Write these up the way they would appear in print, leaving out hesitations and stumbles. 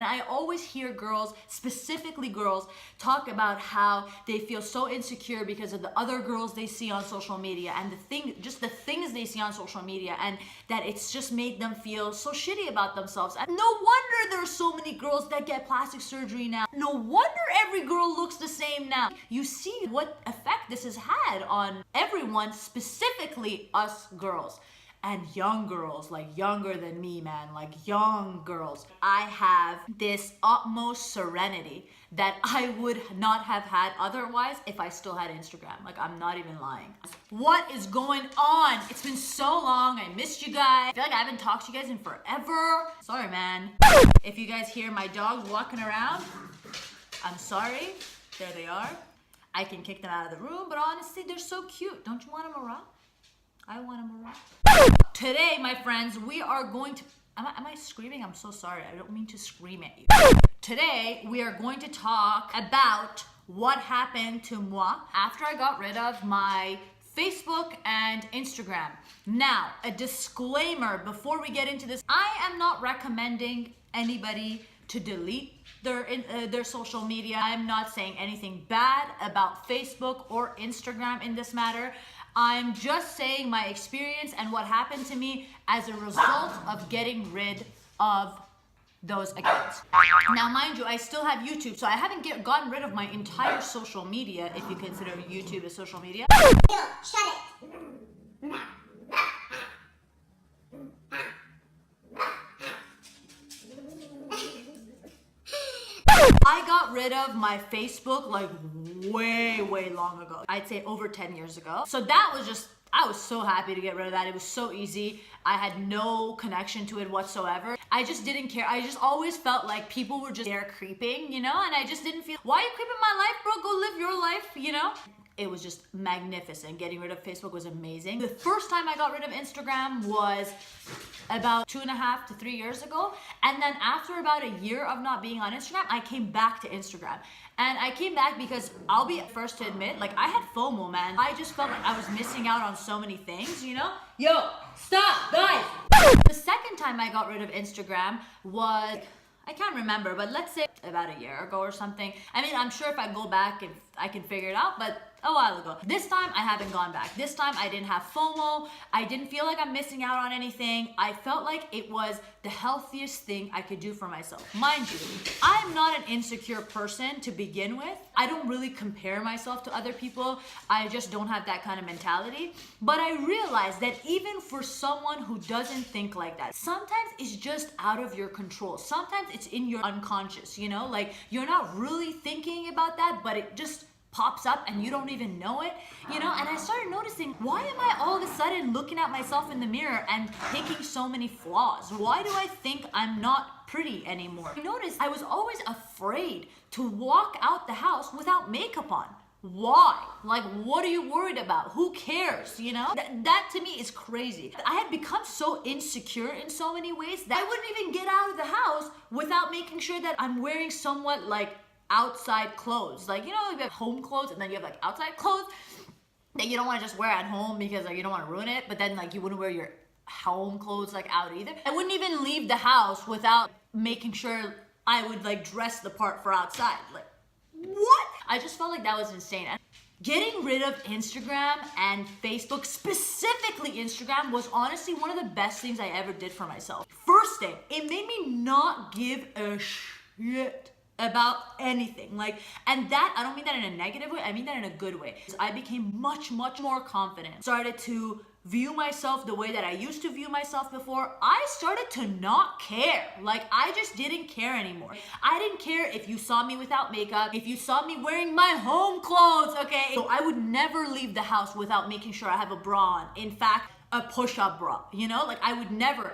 I always hear girls, specifically girls, talk about how they feel so insecure because of the other girls they see on social media and the things they see on social media, and that it's just made them feel so shitty about themselves. And no wonder there's so many girls that get plastic surgery now. No wonder every girl looks the same now. You see what effect this has had on everyone, specifically us girls. And young girls, like younger than me, man, like young girls. I have this utmost serenity that I would not have had otherwise if I still had Instagram. Like, I'm not even lying. What is going on? It's been so long. I missed you guys. I feel like I haven't talked to you guys in forever. Sorry, man. If you guys hear my dogs walking around, I'm sorry. There they are. I can kick them out of the room, but honestly, they're so cute. Don't you want them around? I want them around. Today, my friends, we are going to... Am I screaming? I'm so sorry. I don't mean to scream at you. Today, we are going to talk about what happened to moi after I got rid of my Facebook and Instagram. Now, a disclaimer before we get into this. I am not recommending anybody to delete their social media. I'm not saying anything bad about Facebook or Instagram in this matter. I'm just saying my experience and what happened to me as a result of getting rid of those accounts. Now, mind you, I still have YouTube, so I haven't gotten rid of my entire social media, if you consider YouTube as social media. Yo, shut it. I got rid of my Facebook like way long ago. I'd say over 10 years ago. So that was just, I was so happy to get rid of that. It was so easy. I had no connection to it whatsoever. I just didn't care. I just always felt like people were just there creeping, you know? And I just didn't feel, why are you creeping my life, bro? Go live your life, you know? It was just magnificent. Getting rid of Facebook was amazing. The first time I got rid of Instagram was about 2.5 to 3 years ago. And then after about a year of not being on Instagram, I came back to Instagram. And I came back because I'll be first to admit, like, I had FOMO, man. I just felt like I was missing out on so many things, you know? Yo, stop, guys! The second time I got rid of Instagram was, I can't remember, but let's say about a year ago or something. I mean, I'm sure if I go back, if I can figure it out, but a while ago. This time, I haven't gone back. This time, I didn't have FOMO. I didn't feel like I'm missing out on anything. I felt like it was the healthiest thing I could do for myself. Mind you, I'm not an insecure person to begin with. I don't really compare myself to other people. I just don't have that kind of mentality. But I realized that even for someone who doesn't think like that, sometimes it's just out of your control. Sometimes it's in your unconscious, you know? Like, you're not really thinking about that, but it just pops up and you don't even know it, you know? And I started noticing, why am I all of a sudden looking at myself in the mirror and picking so many flaws? Why do I think I'm not pretty anymore? I noticed I was always afraid to walk out the house without makeup on. Why? Like, what are you worried about? Who cares, you know? That to me is crazy. I had become so insecure in so many ways that I wouldn't even get out of the house without making sure that I'm wearing somewhat like outside clothes. Like, you know, you have home clothes and then you have like outside clothes that you don't want to just wear at home because like you don't want to ruin it, but then like you wouldn't wear your home clothes like out either. I wouldn't even leave the house without making sure I would like dress the part for outside. Like, what? I just felt like that was insane. And getting rid of Instagram and Facebook, specifically Instagram, was honestly one of the best things I ever did for myself. First thing, it made me not give a shit about anything. Like, and that, I don't mean that in a negative way, I mean that in a good way. I became much more confident. Started to view myself the way that I used to view myself before. I started to not care. Like, I just didn't care anymore. I didn't care if you saw me without makeup, if you saw me wearing my home clothes, okay? So I would never leave the house without making sure I have a bra on. In fact, a push-up bra, you know? Like, I would never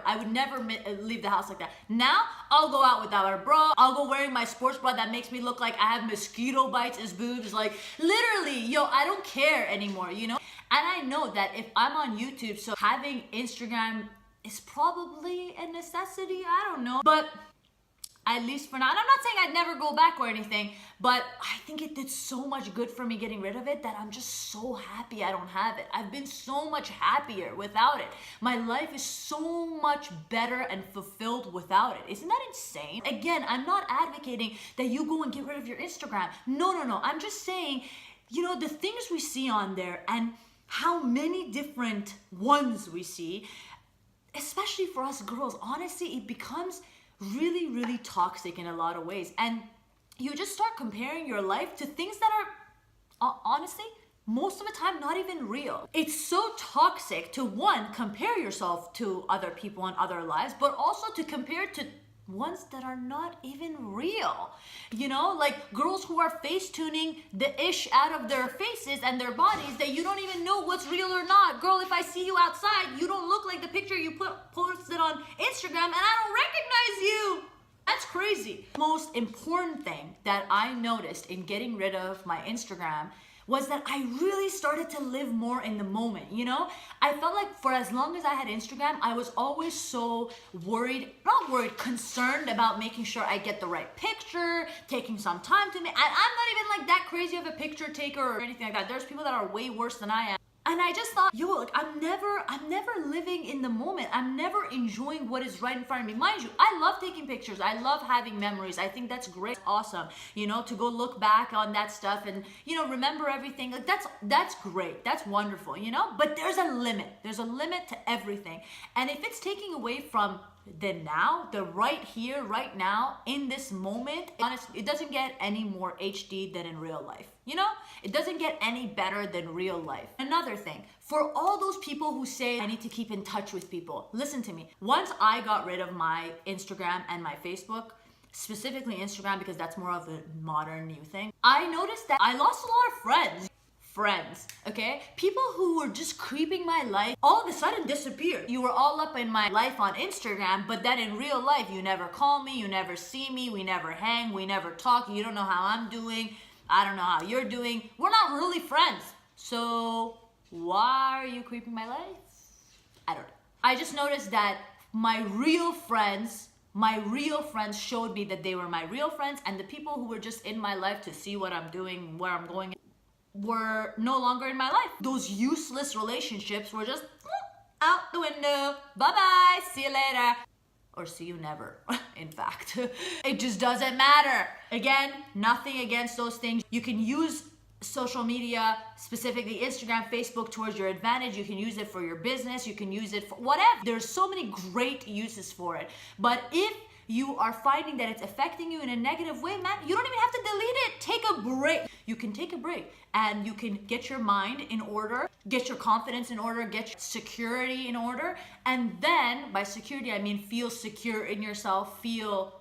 leave the house like that. Now, I'll go out without a bra. I'll go wearing my sports bra that makes me look like I have mosquito bites as boobs. Like, literally, yo, I don't care anymore, you know? And I know that if I'm on YouTube, so having Instagram is probably a necessity, I don't know. But At least for now. And I'm not saying I'd never go back or anything, but I think it did so much good for me getting rid of it that I'm just so happy I don't have it. I've been so much happier without it. My life is so much better and fulfilled without it. Isn't that insane? Again, I'm not advocating that you go and get rid of your Instagram. No. I'm just saying, the things we see on there and how many different ones we see, especially for us girls, honestly, it becomes really, really toxic in a lot of ways. And you just start comparing your life to things that are, honestly, most of the time not even real. It's so toxic to, one, compare yourself to other people and other lives, but also to compare to ones that are not even real. Like girls who are face tuning the ish out of their faces and their bodies that you don't even know what's real or not. Girl, if I see you outside, you don't look like the picture you posted on Instagram, and I don't recognize you. That's crazy. The most important thing that I noticed in getting rid of my Instagram was that I really started to live more in the moment, I felt like for as long as I had Instagram, I was always so concerned about making sure I get the right picture, taking some time to make, and I'm not even like that crazy of a picture taker or anything like that. There's people that are way worse than I am. And I just thought, I'm never living in the moment. I'm never enjoying what is right in front of me. Mind you, I love taking pictures. I love having memories. I think that's great. Awesome. To go look back on that stuff and, remember everything. Like that's great. That's wonderful, but there's a limit. There's a limit to everything. And if it's taking away from the now, the right here, right now, in this moment, honestly, it doesn't get any more HD than in real life. It doesn't get any better than real life. Another thing, for all those people who say I need to keep in touch with people, listen to me. Once I got rid of my Instagram and my Facebook, specifically Instagram because that's more of a modern new thing, I noticed that I lost a lot of friends, okay? People who were just creeping my life all of a sudden disappeared. You were all up in my life on Instagram, but then in real life, you never call me, you never see me, we never hang, we never talk, you don't know how I'm doing, I don't know how you're doing. We're not really friends. So why are you creeping my life? I don't know. I just noticed that my real friends showed me that they were my real friends, and the people who were just in my life to see what I'm doing, where I'm going, were no longer in my life. Those useless relationships were just out the window. Bye-bye, see you later. Or see you never, in fact. It just doesn't matter. Again, nothing against those things. You can use social media, specifically Instagram, Facebook, towards your advantage. You can use it for your business. You can use it for whatever. There's so many great uses for it. But if you are finding that it's affecting you in a negative way, man, you don't even have to delete it. Take a break. You can take a break and you can get your mind in order, get your confidence in order, get your security in order. And then by security, I mean feel secure in yourself, feel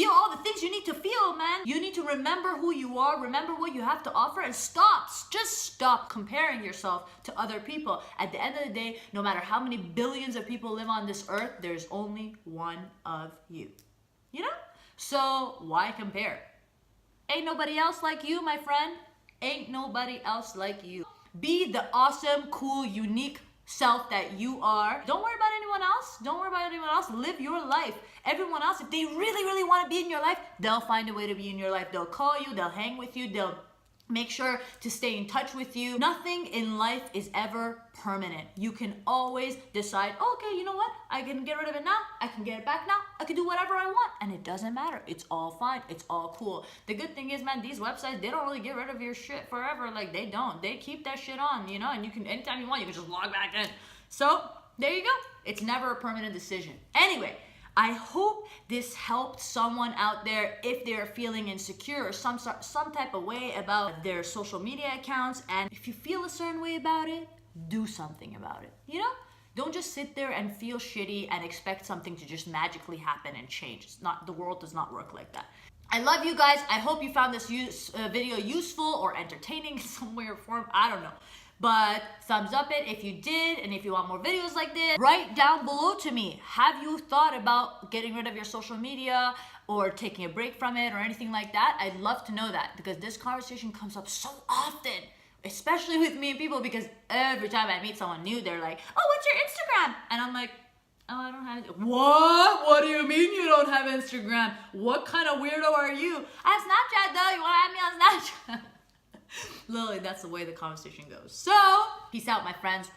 all the things you need to feel, man. You need to remember who you are, remember what you have to offer, and just stop comparing yourself to other people. At the end of the day, no matter how many billions of people live on this earth, there's only one of you. So why compare? Ain't nobody else like you, my friend. Ain't nobody else like you. Be the awesome, cool, unique self that you are. Don't worry about anyone else. Don't worry about anyone else. Live your life. Everyone else, if they really, really want to be in your life, they'll find a way to be in your life. They'll call you, they'll hang with you, they'll make sure to stay in touch with you. Nothing in life is ever permanent. You can always decide, okay, you know what? I can get rid of it now. I can get it back now. I can do whatever I want. And it doesn't matter. It's all fine. It's all cool. The good thing is, man, these websites, they don't really get rid of your shit forever. Like, they don't. They keep that shit on, and you can, anytime you want, you can just log back in. So, there you go. It's never a permanent decision. Anyway, I hope this helped someone out there if they're feeling insecure or some type of way about their social media accounts. And if you feel a certain way about it, do something about it. Don't just sit there and feel shitty and expect something to just magically happen and change. The world does not work like that. I love you guys. I hope you found this video useful or entertaining in some way or form. I don't know. But thumbs up it if you did, and if you want more videos like this, write down below to me. Have you thought about getting rid of your social media or taking a break from it or anything like that? I'd love to know that, because this conversation comes up so often, especially with me and people, because every time I meet someone new, they're like, oh, what's your Instagram? And I'm like, Oh, I don't have it. What? What do you mean you don't have Instagram? What kind of weirdo are you? I have Snapchat though. You want to add me on Snapchat? Literally, that's the way the conversation goes. So, peace out, my friends.